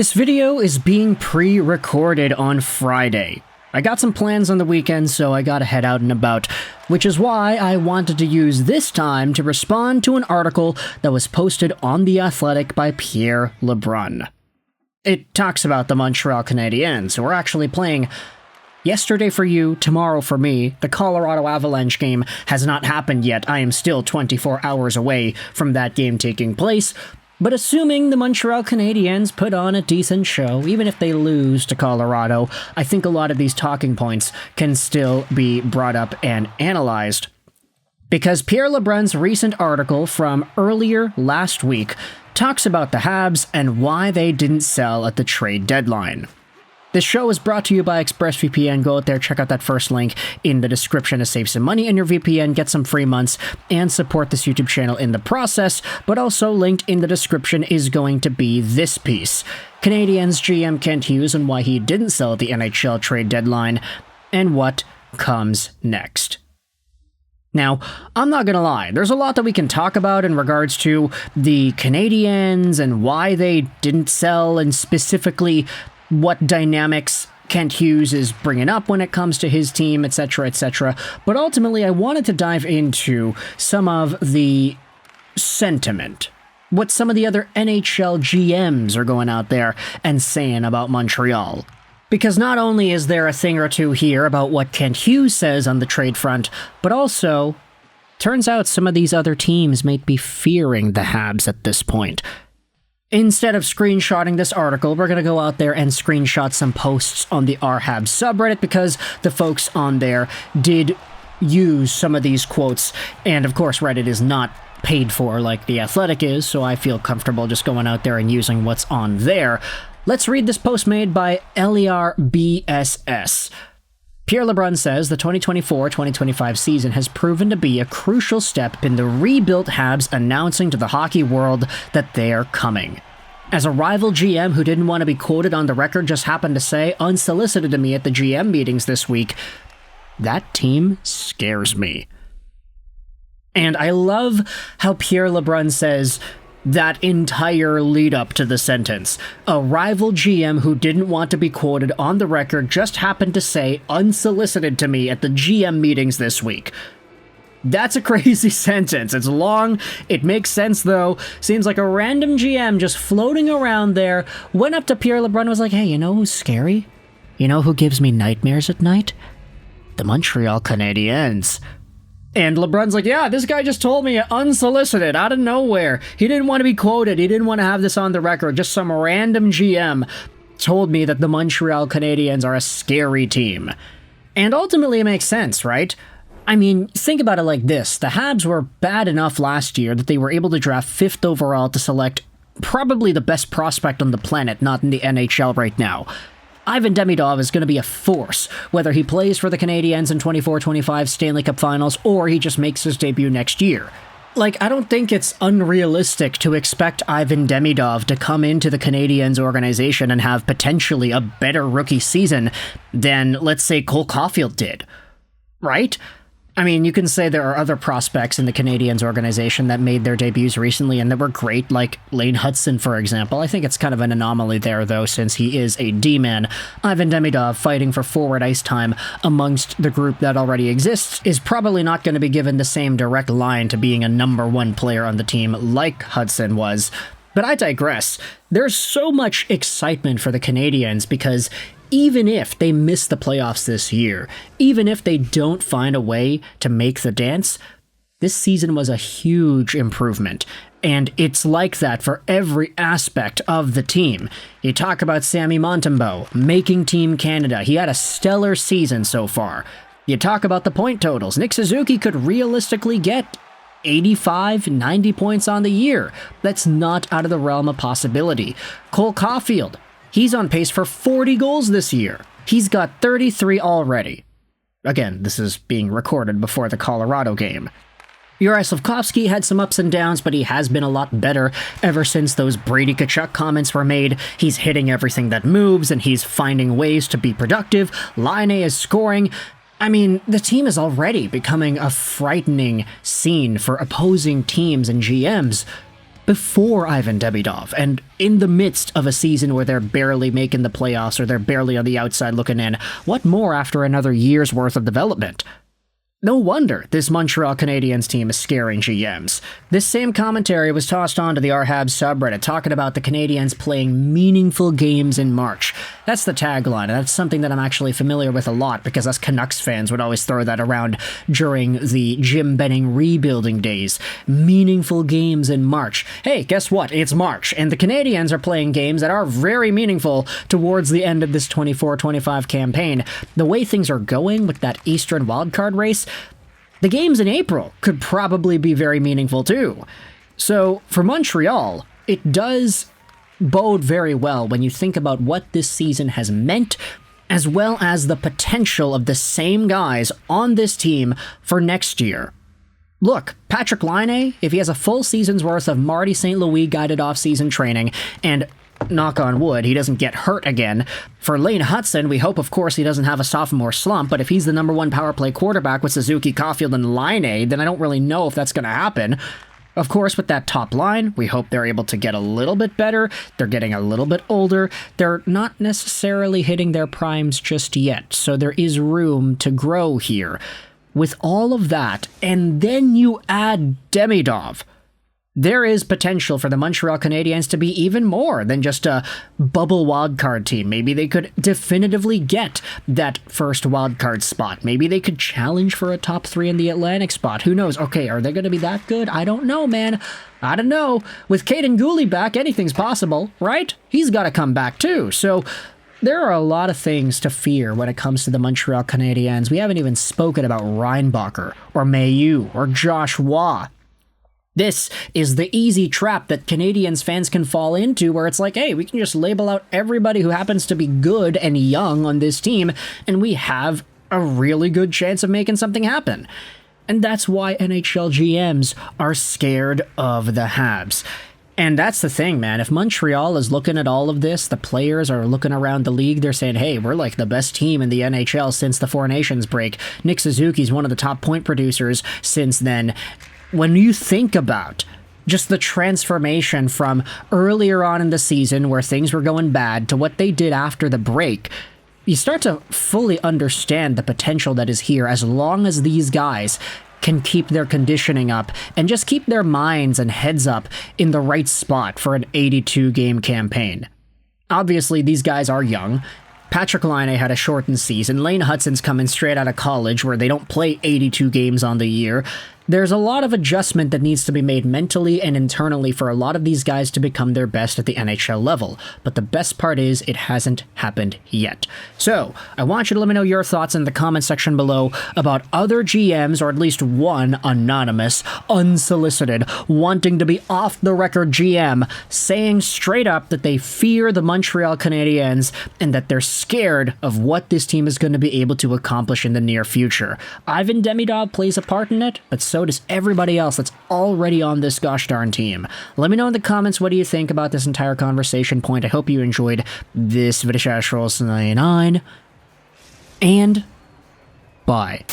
This video is being pre-recorded on Friday. I got some plans on the weekend, so I gotta head out and about, which is why I wanted to use this time to respond to an article that was posted on The Athletic by Pierre LeBrun. It talks about the Montreal Canadiens, who are actually playing yesterday for you, tomorrow for me. The Colorado Avalanche game has not happened yet. I am still 24 hours away from that game taking place. But assuming the Montreal Canadiens put on a decent show, even if they lose to Colorado, I think a lot of these talking points can still be brought up and analyzed. Because Pierre LeBrun's recent article from earlier last week talks about the Habs and why they didn't sell at the trade deadline. This show is brought to you by ExpressVPN. Go out there, check out that first link in the description to save some money in your VPN, get some free months, and support this YouTube channel in the process. But also linked in the description is going to be this piece. Canadiens GM Kent Hughes and why he didn't sell at the NHL trade deadline, and what comes next. Now, I'm not gonna lie, there's a lot that we can talk about in regards to the Canadiens and why they didn't sell, and specifically what dynamics Kent Hughes is bringing up when it comes to his team, etc., etc. But ultimately, I wanted to dive into some of the sentiment, what some of the other NHL GMs are going out there and saying about Montreal. Because not only is there a thing or two here about what Kent Hughes says on the trade front, but also, turns out some of these other teams might be fearing the Habs at this point. Instead of screenshotting this article, we're going to go out there and screenshot some posts on the Habs subreddit, because the folks on there did use some of these quotes, and of course Reddit is not paid for like The Athletic is, so I feel comfortable just going out there and using what's on there. Let's read this post made by LERBSS. Pierre LeBrun says the 2024-2025 season has proven to be a crucial step in the rebuilt Habs announcing to the hockey world that they are coming. As a rival GM who didn't want to be quoted on the record just happened to say, unsolicited to me at the GM meetings this week, that team scares me. And I love how Pierre LeBrun says that entire lead up to the sentence. A rival GM who didn't want to be quoted on the record just happened to say unsolicited to me at the GM meetings this week. That's a crazy sentence. It's long. It makes sense though. Seems like a random GM just floating around there went up to Pierre LeBrun and was like, hey, you know who's scary? You know who gives me nightmares at night? The Montreal Canadiens. And LeBrun's like, yeah, this guy just told me unsolicited, out of nowhere. He didn't want to be quoted. He didn't want to have this on the record. Just some random GM told me that the Montreal Canadiens are a scary team. And ultimately it makes sense, right? I mean, think about it like this. The Habs were bad enough last year that they were able to draft 5th overall to select probably the best prospect on the planet, not in the NHL right now. Ivan Demidov is going to be a force, whether he plays for the Canadiens in 24-25 Stanley Cup Finals or he just makes his debut next year. Like, I don't think it's unrealistic to expect Ivan Demidov to come into the Canadiens organization and have potentially a better rookie season than, let's say, Cole Caulfield did, right? I mean, you can say there are other prospects in the Canadiens organization that made their debuts recently and that were great, like Lane Hudson, for example. I think it's kind of an anomaly there, though, since he is a D-man. Ivan Demidov, fighting for forward ice time amongst the group that already exists, is probably not going to be given the same direct line to being a number one player on the team like Hudson was. But I digress. There's so much excitement for the Canadiens because even if they miss the playoffs this year, even if they don't find a way to make the dance, this season was a huge improvement. And it's like that for every aspect of the team. You talk about Sami Montembeault making Team Canada. He had a stellar season so far. You talk about the point totals. Nick Suzuki could realistically get 85, 90 points on the year. That's not out of the realm of possibility. Cole Caulfield, he's on pace for 40 goals this year. He's got 33 already. Again, this is being recorded before the Colorado game. Juraj Slafkovsky had some ups and downs, but he has been a lot better ever since those Brady Tkachuk comments were made. He's hitting everything that moves, and he's finding ways to be productive. Laine is scoring. I mean, the team is already becoming a frightening scene for opposing teams and GMs. before Ivan Demidov, and in the midst of a season where they're barely making the playoffs or they're barely on the outside looking in. What more after another year's worth of development? No wonder this Montreal Canadiens team is scaring GMs. This same commentary was tossed onto the Habs subreddit, talking about the Canadiens playing meaningful games in March. That's the tagline, and that's something that I'm actually familiar with a lot, because us Canucks fans would always throw that around during the Jim Benning rebuilding days. Meaningful games in March. Hey, guess what? It's March, and the Canadiens are playing games that are very meaningful towards the end of this 24-25 campaign. The way things are going with that Eastern wildcard race, the games in April could probably be very meaningful too. So for Montreal, it does bode very well when you think about what this season has meant, as well as the potential of the same guys on this team for next year. Look, Patrik Laine, if he has a full season's worth of Marty St. Louis guided off-season training, and knock on wood, he doesn't get hurt again. For Lane Hutson, we hope, of course, he doesn't have a sophomore slump, but if he's the number one power play quarterback with Suzuki, Caulfield, and Laine, then I don't really know if that's going to happen. Of course, with that top line, we hope they're able to get a little bit better. They're getting a little bit older. They're not necessarily hitting their primes just yet, so there is room to grow here. With all of that, and then you add Demidov, there is potential for the Montreal Canadiens to be even more than just a bubble wildcard team. Maybe they could definitively get that first wildcard spot. Maybe they could challenge for a top 3 in the Atlantic spot. Who knows? Okay, are they going to be that good? I don't know, man. I don't know. With Cayden back, anything's possible, right? He's got to come back too. So there are a lot of things to fear when it comes to the Montreal Canadiens. We haven't even spoken about Reinbacher or Mailloux or Josh Waugh. This is the easy trap that Canadiens fans can fall into, where it's like, hey, we can just label out everybody who happens to be good and young on this team, and we have a really good chance of making something happen. And that's why NHL GMs are scared of the Habs. And that's the thing, man. If Montreal is looking at all of this, the players are looking around the league, they're saying, hey, we're like the best team in the NHL since the Four Nations break. Nick Suzuki's one of the top point producers since then. When you think about just the transformation from earlier on in the season where things were going bad to what they did after the break, you start to fully understand the potential that is here as long as these guys can keep their conditioning up and just keep their minds and heads up in the right spot for an 82-game campaign. Obviously, these guys are young. Patrik Laine had a shortened season. Lane Hutson's coming straight out of college where they don't play 82 games on the year. There's a lot of adjustment that needs to be made mentally and internally for a lot of these guys to become their best at the NHL level. But the best part is it hasn't happened yet. So, I want you to let me know your thoughts in the comment section below about other GMs, or at least one anonymous, unsolicited, wanting to be off-the-record GM, saying straight up that they fear the Montreal Canadiens and that they're scared of what this team is going to be able to accomplish in the near future. Ivan Demidov plays a part in it, but so does everybody else that's already on this gosh darn team. Let me know in the comments what do you think about this entire conversation point. I hope you enjoyed this video. And bye.